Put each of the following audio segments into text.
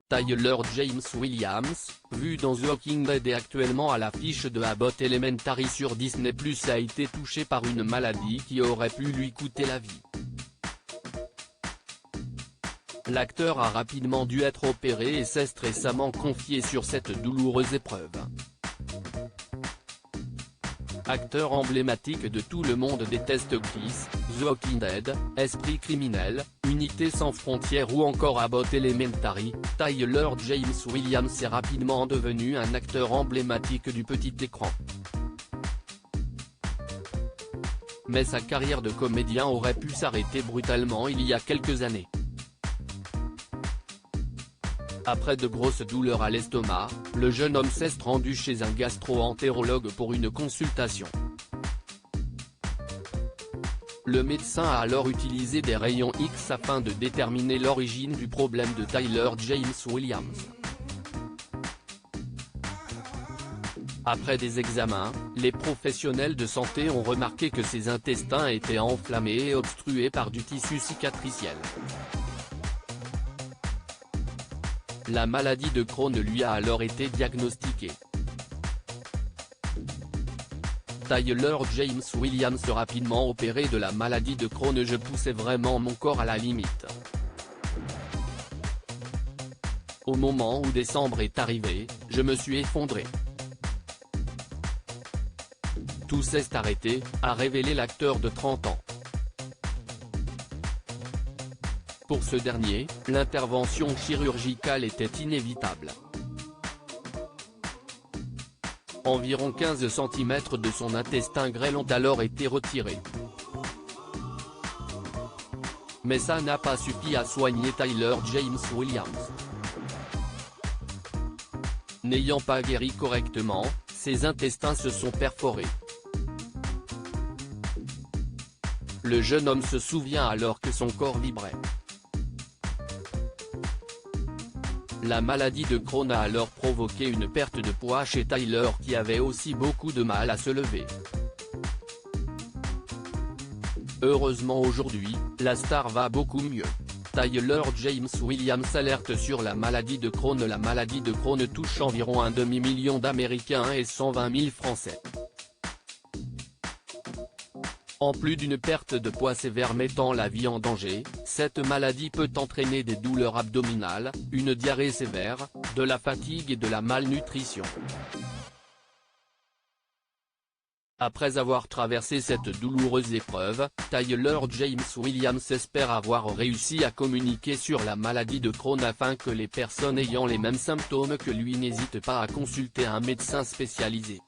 Tyler James Williams, vu dans The Walking Dead et actuellement à l'affiche de Abbott Elementary sur Disney+, a été touché par une maladie qui aurait pu lui coûter la vie. L'acteur a rapidement dû être opéré et s'est récemment confié sur cette douloureuse épreuve. Acteur emblématique de Tout le monde déteste Chris, The Walking Dead, Esprit criminel, Unité sans frontières ou encore Abbott Elementary, Tyler James Williams est rapidement devenu un acteur emblématique du petit écran. Mais sa carrière de comédien aurait pu s'arrêter brutalement il y a quelques années. Après de grosses douleurs à l'estomac, le jeune homme s'est rendu chez un gastro-entérologue pour une consultation. Le médecin a alors utilisé des rayons X afin de déterminer l'origine du problème de Tyler James Williams. Après des examens, les professionnels de santé ont remarqué que ses intestins étaient enflammés et obstrués par du tissu cicatriciel. La maladie de Crohn lui a alors été diagnostiquée. Tyler James Williams rapidement opéré de la maladie de Crohn. Je poussais vraiment mon corps à la limite. Au moment où décembre est arrivé, je me suis effondré. Tout s'est arrêté, a révélé l'acteur de 30 ans. Pour ce dernier, l'intervention chirurgicale était inévitable. Environ 15 cm de son intestin grêle ont alors été retirés. Mais ça n'a pas suffi à soigner Tyler James Williams. N'ayant pas guéri correctement, ses intestins se sont perforés. Le jeune homme se souvient alors que son corps vibrait. La maladie de Crohn a alors provoqué une perte de poids chez Tyler qui avait aussi beaucoup de mal à se lever. Heureusement aujourd'hui, la star va beaucoup mieux. Tyler James Williams alerte sur la maladie de Crohn. La maladie de Crohn touche environ un demi-million d'Américains et 120 000 Français. En plus d'une perte de poids sévère mettant la vie en danger, cette maladie peut entraîner des douleurs abdominales, une diarrhée sévère, de la fatigue et de la malnutrition. Après avoir traversé cette douloureuse épreuve, Tyler James Williams espère avoir réussi à communiquer sur la maladie de Crohn afin que les personnes ayant les mêmes symptômes que lui n'hésitent pas à consulter un médecin spécialisé.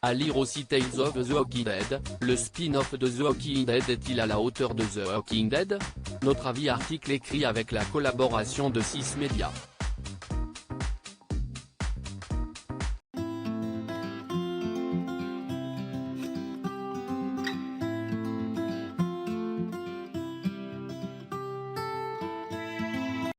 À lire aussi Tales of the Walking Dead, le spin-off de The Walking Dead est-il à la hauteur de The Walking Dead? Notre avis article écrit avec la collaboration de 6 Médias.